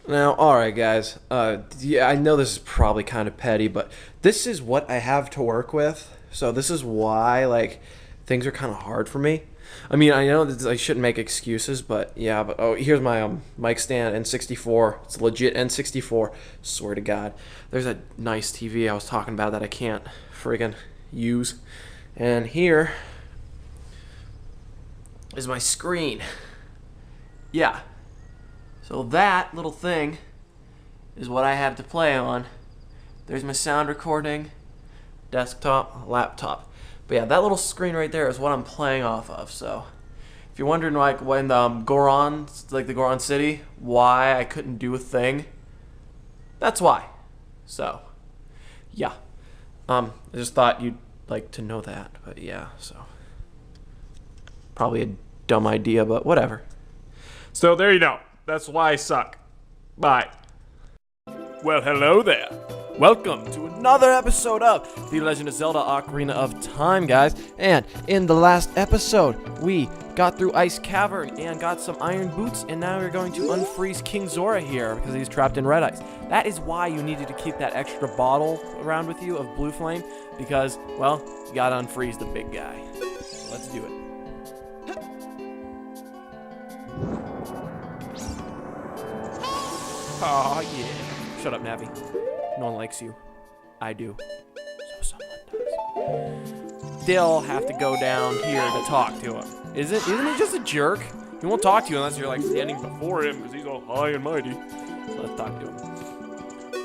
Now, alright guys, yeah, I know this is probably kind of petty, but this is what I have to work with, so this is why, like, things are kind of hard for me. I mean, I know that I shouldn't make excuses, but yeah, but oh, here's my mic stand, N64, it's legit N64, swear to God. There's a nice TV I was talking about that I can't friggin' use, and here is my screen. Yeah. So that little thing is what I have to play on. There's my sound recording, desktop, laptop. But yeah, that little screen right there is what I'm playing off of. So if you're wondering, like, when Goron, like the Goron City, why I couldn't do a thing, that's why. So yeah, I just thought you'd like to know that. But yeah, so probably a dumb idea, but whatever. So there you go. That's why I suck. Bye. Well, hello there. Welcome to Another episode of The Legend of Zelda Ocarina of Time, guys. And in the last episode, we got through Ice Cavern and got some iron boots, and now we're going to unfreeze King Zora here because he's trapped in red ice. That is why you needed to keep that extra bottle around with you of blue flame, because, well, you gotta unfreeze the big guy. So let's do it. Aw, yeah. Shut up, Navi. No one likes you. I do. So someone does. They'll have to go down here to talk to him. Isn't he just a jerk? He won't talk to you unless you're, like, standing before him because he's all high and mighty. So let's talk to him.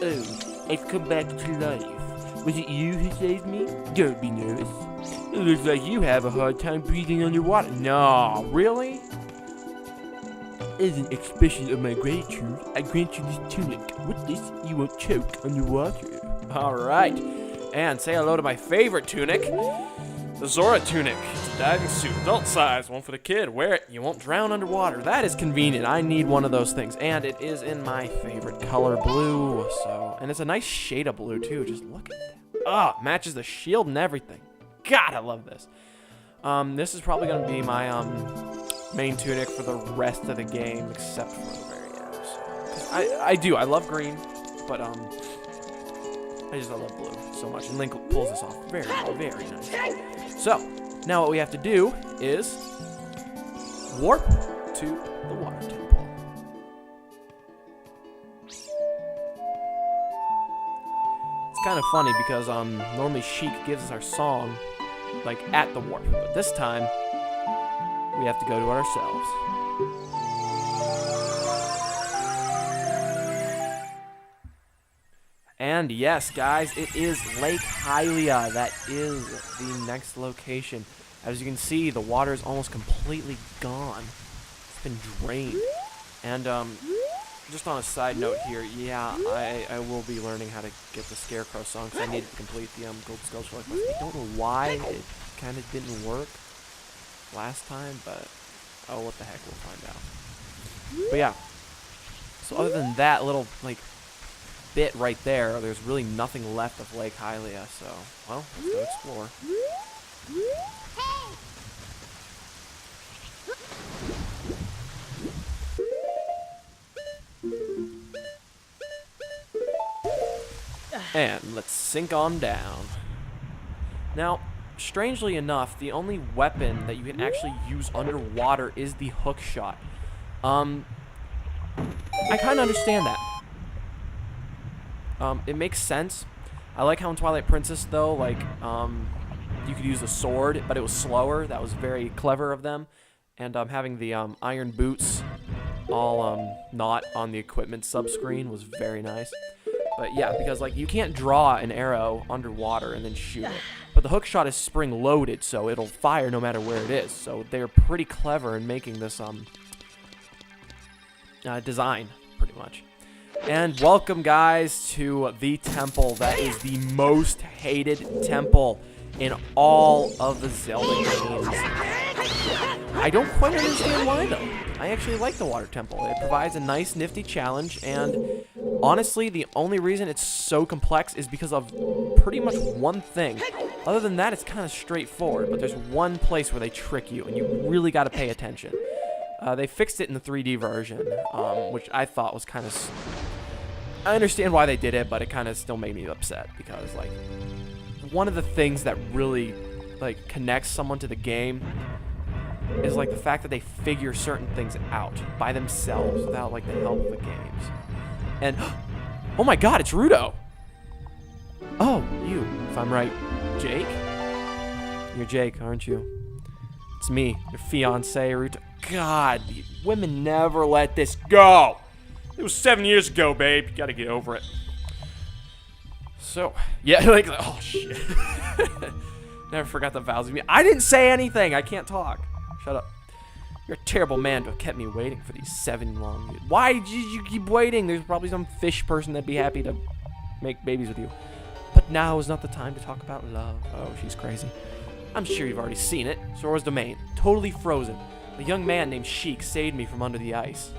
Oh, I've come back to life. Was it you who saved me? Don't be nervous. It looks like you have a hard time breathing underwater. No, really? As an expression of my gratitude, I grant you this tunic. With this, you won't choke underwater. Alright. And say hello to my favorite tunic, the Zora tunic. It's a diving suit, adult size, one for the kid. Wear it, you won't drown underwater. That is convenient. I need one of those things. And it is in my favorite color, blue. And it's a nice shade of blue, too. Just look at that. Ah, matches the shield and everything. God, I love this. This is probably going to be my, main tunic for the rest of the game, except for the very end. So, I love green, but I love blue so much, and Link pulls this off very, very nice. So now what we have to do is warp to the water temple. It's kind of funny because normally Sheik gives us our song like at the warp, but this time we have to go to it ourselves. And yes, guys, it is Lake Hylia. That is the next location. As you can see, the water is almost completely gone. It's been drained. And just on a side note here, yeah, I will be learning how to get the Scarecrow song because I need to complete the Gold Skulls for like, I don't know why it kind of didn't work last time, but oh, what the heck, we'll find out. But yeah, so other than that little like bit right there, there's really nothing left of Lake Hylia, so well, let's go explore. And let's sink on down. Now, strangely enough, the only weapon that you can actually use underwater is the hook shot. I kind of understand that. It makes sense. I like how in Twilight Princess, though, like, you could use the sword, but it was slower. That was very clever of them. And having the iron boots all not on the equipment sub-screen was very nice. But yeah, because like you can't draw an arrow underwater and then shoot it. But the hook shot is spring loaded, so it'll fire no matter where it is. So they're pretty clever in making this design, pretty much. And welcome, guys, to the temple that is the most hated temple in all of the Zelda games. I don't quite understand why, though. I actually like the water temple. It provides a nice, nifty challenge, and honestly, the only reason it's so complex is because of pretty much one thing. Other than that, it's kind of straightforward, but there's one place where they trick you, and you really got to pay attention. They fixed it in the 3D version, which I thought was kind of... I understand why they did it, but it kind of still made me upset because, like, one of the things that really, like, connects someone to the game is, like, the fact that they figure certain things out by themselves without, like, the help of the games. And, oh my god, it's Rudo! Oh, you, if I'm right, Jake? You're Jake, aren't you? It's me, your fiancé, Rudo. God, women never let this go! It was 7 years ago, babe. You gotta get over it. So, yeah, like, oh shit. Never forgot the vows of me. I didn't say anything. I can't talk. Shut up. You're a terrible man to have kept me waiting for these 7 long years. Why did you keep waiting? There's probably some fish person that'd be happy to make babies with you. But now is not the time to talk about love. Oh, she's crazy. I'm sure you've already seen it. Zora's domain, totally frozen. A young man named Sheik saved me from under the ice.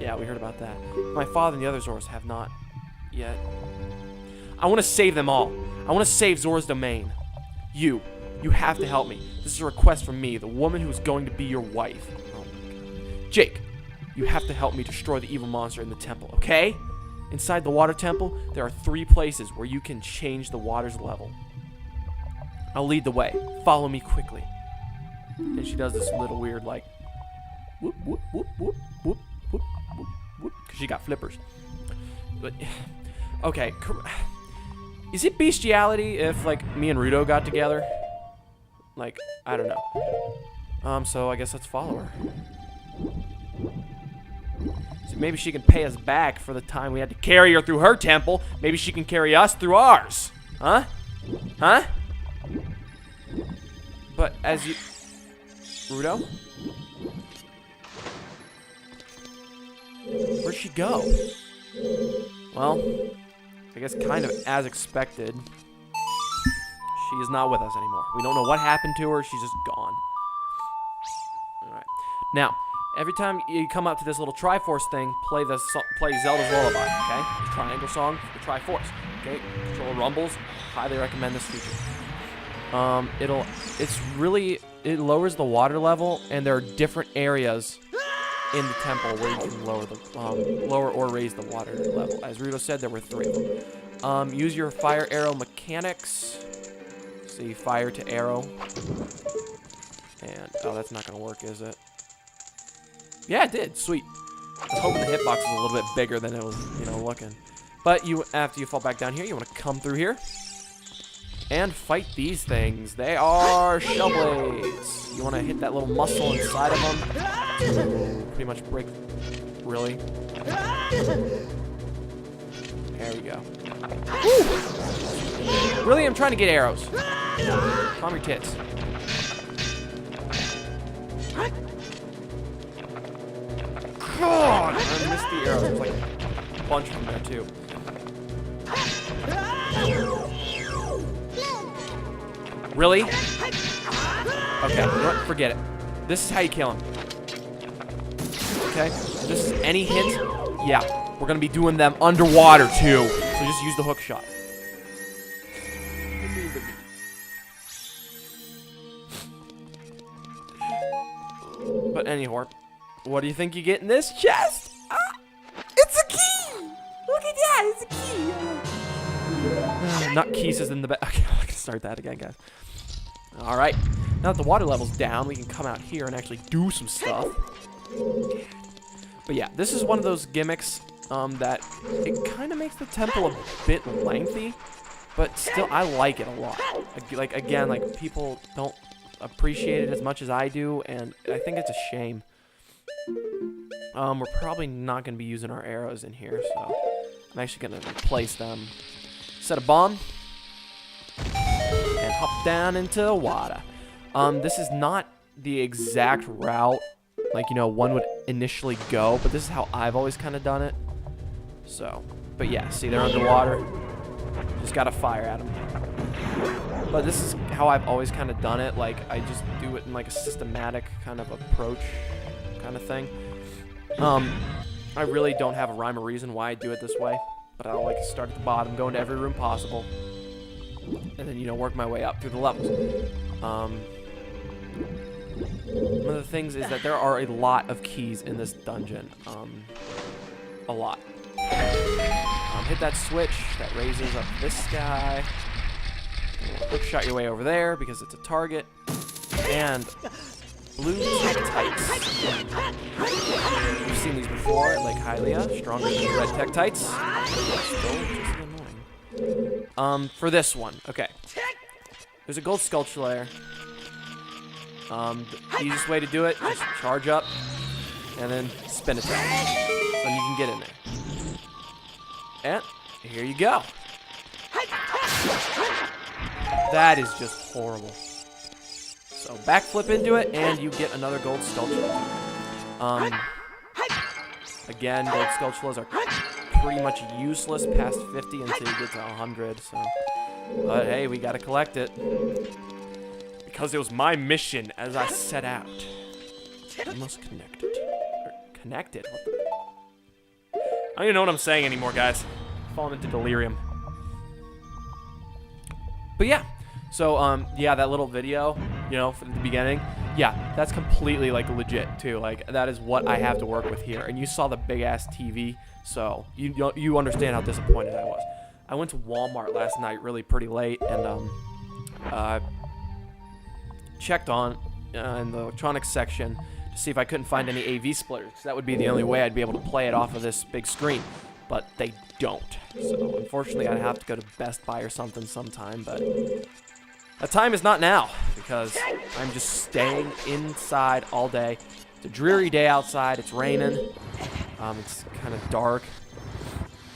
Yeah, we heard about that. My father and the other Zoras have not yet. I want to save them all. I want to save Zora's domain. You have to help me. This is a request from me, the woman who is going to be your wife. Oh my god. Jake, you have to help me destroy the evil monster in the temple, okay? Inside the water temple, there are 3 places where you can change the water's level. I'll lead the way. Follow me quickly. And she does this little weird, like, whoop, whoop, whoop, whoop, whoop, whoop, whoop, whoop, because she got flippers. But, okay. Is it bestiality if, like, me and Rudo got together? Like, I don't know. So I guess let's follow her. So maybe she can pay us back for the time we had to carry her through her temple. Maybe she can carry us through ours. Huh? Huh? But as you... Rudo? Where'd she go? Well, I guess kind of as expected. She is not with us anymore. We don't know what happened to her. She's just gone. Alright. Now, every time you come up to this little Triforce thing, play Zelda's Lullaby, okay? The triangle song for the Triforce, okay? Control rumbles. Highly recommend this feature. It lowers the water level, and there are different areas in the temple where you can lower or raise the water level. As Rudo said, there were 3 of them. Use your fire arrow mechanics. See, fire to arrow. And, oh, that's not going to work, is it? Yeah, it did. Sweet. I was hoping the hitbox was a little bit bigger than it was, looking. But after you fall back down here, you want to come through here and fight these things. They are shell blades. You want to hit that little muscle inside of them. Pretty much break. Really? There we go. Woo! Really, I'm trying to get arrows. Calm your tits. God! I missed the arrows. There's like a bunch of them there, too. Really? Okay, you know what? Forget it. This is how you kill him. Okay? This is any hit. Yeah, we're gonna be doing them underwater too. So just use the hook shot. But anyhow, what do you think you get in this chest? Ah, it's a key! Look at that, it's a key! Not keys is in the back. Okay, I can start that again, guys. Alright, now that the water level's down, we can come out here and actually do some stuff. But yeah, this is one of those gimmicks that it kind of makes the temple a bit lengthy, but still, I like it a lot. Like, again, like, people don't appreciate it as much as I do, and I think it's a shame. We're probably not going to be using our arrows in here, so I'm actually going to replace them. Set a bomb. And hop down into the water. This is not the exact route, like, one would initially go, but this is how I've always kind of done it. So, but yeah, see, they're underwater. Just gotta fire at them. But this is how I've always kind of done it. Like, I just do it in like a systematic kind of approach kind of thing. I really don't have a rhyme or reason why I do it this way, but I like to start at the bottom, go into every room possible, and then, work my way up through the levels. one of the things is that there are a lot of keys in this dungeon. A lot. Hit that switch that raises up this guy. Quick shot your way over there because it's a target. And blue Tektites. You've seen these before, like Hylia, stronger than red Tektites. Still just annoying. For this one, okay. There's a gold sculpture layer. The easiest way to do it is charge up and then spin attack. Then you can get in there. And here you go. That is just horrible. So backflip into it, and you get another gold sculpture. Again, gold sculptures are pretty much useless past 50 until you get to 100. So, but hey, we gotta collect it because it was my mission as I set out. I must connect it. Connect it. What the? I don't even know what I'm saying anymore, guys. I'm falling into delirium. But yeah. So, yeah, that little video, you know, from the beginning, yeah, that's completely, like, legit, too. Like, that is what I have to work with here. And you saw the big-ass TV, so you understand how disappointed I was. I went to Walmart last night really pretty late, and checked on in the electronics section to see if I couldn't find any AV splitters, because that would be the only way I'd be able to play it off of this big screen. But they don't. So, unfortunately, I'd have to go to Best Buy or something sometime, but that time is not now, because I'm just staying inside all day. It's a dreary day outside. It's raining. It's kind of dark.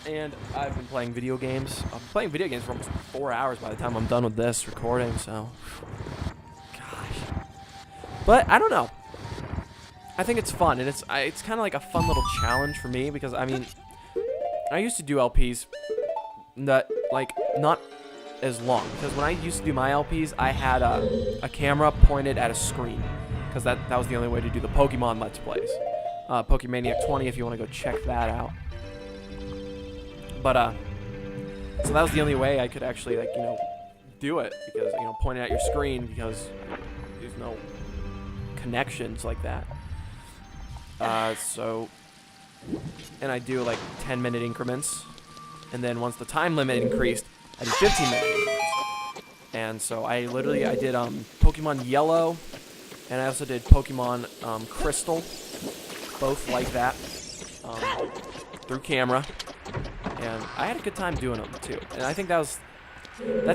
And I've been playing video games. I'm playing video games for almost 4 hours by the time I'm done with this recording, so gosh. But I don't know. I think it's fun, and it's kind of like a fun little challenge for me, because, I mean, I used to do LPs that, like, not as long, because when I used to do my LPs, I had a camera pointed at a screen, because that was the only way to do the Pokemon Let's Plays. Pokemaniac 20 if you want to go check that out. But so that was the only way I could actually, like, you know, do it, because, you know, pointing at your screen, because there's no connections like that. So, and I do like 10-minute increments, and then once the time limit increased, I did 15-minute increments. And so I did Pokemon Yellow, and I also did Pokemon Crystal, both like that, through camera. And I had a good time doing them too. And I think that's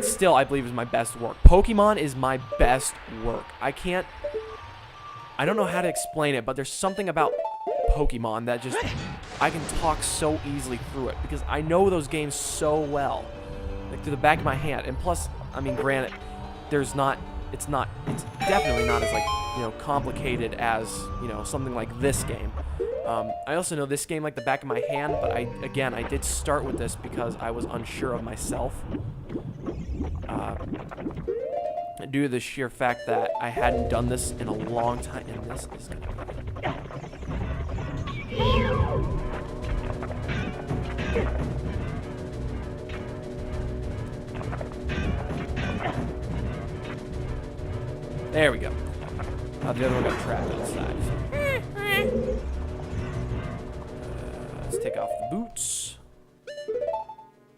still, I believe, is my best work. Pokemon is my best work. I don't know how to explain it, but there's something about Pokemon that just, I can talk so easily through it, because I know those games so well, like through the back of my hand. And plus, I mean, granted, it's definitely not as, like, you know, complicated as, you know, something like this game. I also know this game like the back of my hand, but I did start with this because I was unsure of myself. Due to the sheer fact that I hadn't done this in a long time, and this is gonna There we go. The other one got trapped outside. Let's take off the boots.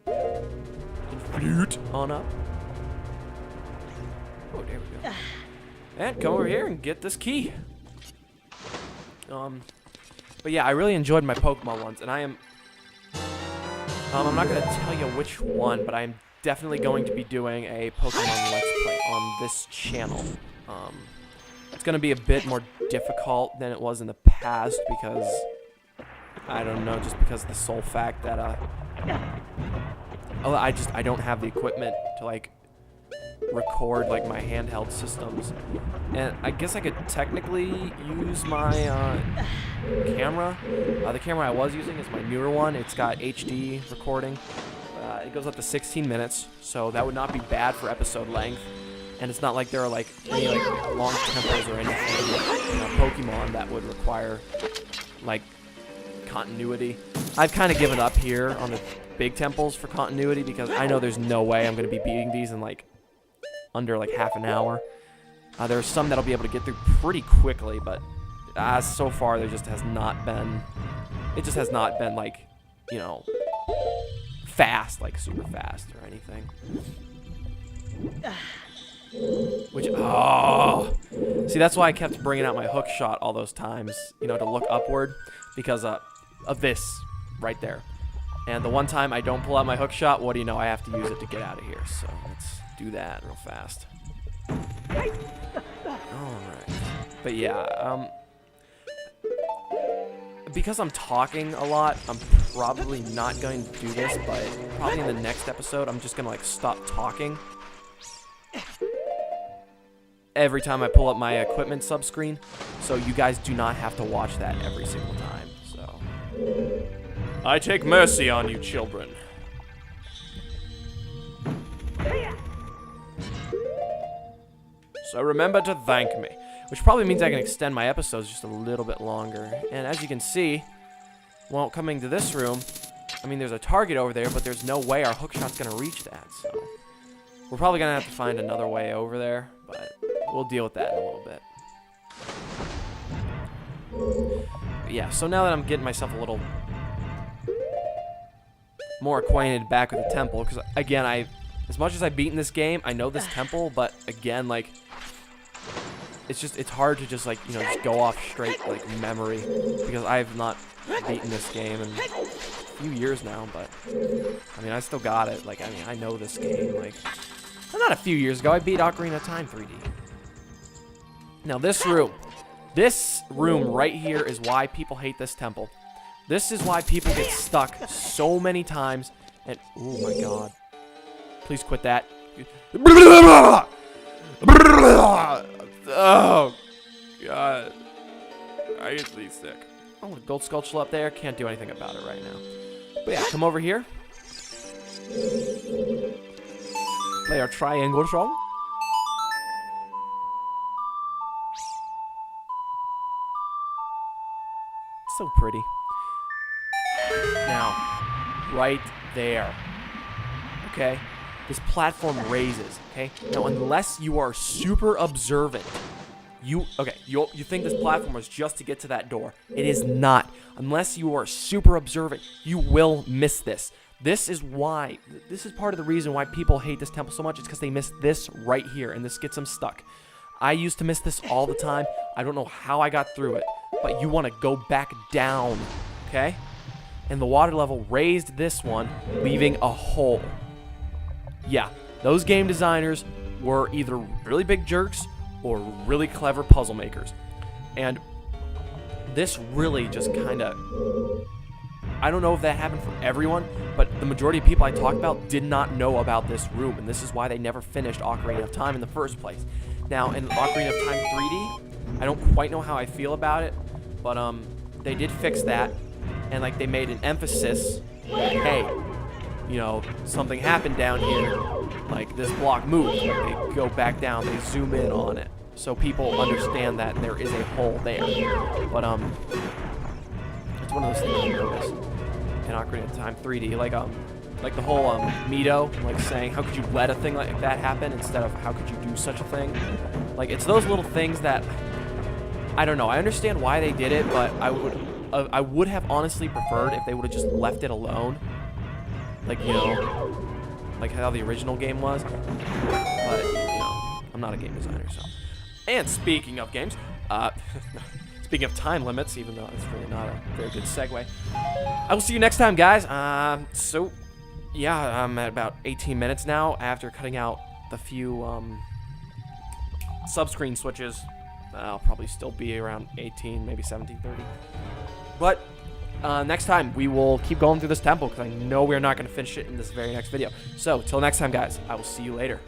And flute on up. Oh, there we go. And come over here and get this key. But yeah, I really enjoyed my Pokemon ones, and I'm not going to tell you which one, but I'm definitely going to be doing a Pokemon Let's Play on this channel. It's going to be a bit more difficult than it was in the past, because, I don't know, just because of the sole fact that, I don't have the equipment to, like, record, like, my handheld systems. And I guess I could technically use my camera. The camera I was using is my newer one. It's got HD recording. It goes up to 16 minutes, so that would not be bad for episode length. And it's not like there are, like, any, like, long tempos or anything in a Pokemon that would require, like, continuity. I've kind of given up here on the big temples for continuity, because I know there's no way I'm going to be beating these in, like, under, like, half an hour. There are some that'll be able to get through pretty quickly, but so far there just has not been. It just has not been like, you know, fast, like super fast or anything. Which, see, that's why I kept bringing out my hook shot all those times, you know, to look upward, because of this right there. And the one time I don't pull out my hook shot, what do you know? I have to use it to get out of here. So let's do that real fast. Alright. But yeah, because I'm talking a lot, I'm probably not going to do this, but probably in the next episode, I'm just going to, like, stop talking every time I pull up my equipment subscreen, so you guys do not have to watch that every single time. So I take mercy on you, children. So remember to thank me, which probably means I can extend my episodes just a little bit longer. And as you can see, well, coming to this room, I mean, there's a target over there, but there's no way our hookshot's gonna reach that, so we're probably gonna have to find another way over there, but we'll deal with that in a little bit. But yeah, so now that I'm getting myself a little more acquainted back with the temple, because again, as much as I've beaten this game, I know this temple, but again, like, it's hard to just, like, you know, just go off straight, like, memory, because I have not beaten this game in a few years now, but I mean, I still got it. Like, I mean, I know this game, like, well, not a few years ago, I beat Ocarina of Time 3D. Now, this room right here is why people hate this temple. This is why people get stuck so many times, and, oh my god. Please quit that. Oh, God. I get really sick. Oh, a gold sculpture up there. Can't do anything about it right now. But yeah, come over here. Play our triangle song. So pretty. Now, right there. Okay? This platform raises, okay? Now, unless you are super observant, you think this platform was just to get to that door. It is not. Unless you are super observant, you will miss this. This is part of the reason why people hate this temple so much. It's because they miss this right here, and this gets them stuck. I used to miss this all the time. I don't know how I got through it, but you want to go back down, okay? And the water level raised this one, leaving a hole. Yeah, those game designers were either really big jerks or really clever puzzle makers. And this really just kind of, I don't know if that happened for everyone, but the majority of people I talked about did not know about this room, and this is why they never finished Ocarina of Time in the first place. Now, in Ocarina of Time 3D, I don't quite know how I feel about it, but they did fix that, and like they made an emphasis that, hey, you know, something happened down here, like this block moved, like they go back down, they zoom in on it, so people understand that there is a hole there. But it's one of those things you notice in Ocarina of Time 3D, like the whole Mito, like saying, how could you let a thing like that happen instead of how could you do such a thing? Like, it's those little things that, I don't know, I understand why they did it, but I would have honestly preferred if they would have just left it alone. Like, you know, like how the original game was. But, you know, I'm not a game designer, so. And speaking of games, speaking of time limits, even though it's really not a very good segue, I will see you next time, guys. So, yeah, I'm at about 18 minutes now after cutting out the few subscreen switches. I'll probably still be around 18, maybe 17:30. But next time, we will keep going through this temple, because I know we're not going to finish it in this very next video. So, till next time, guys, I will see you later.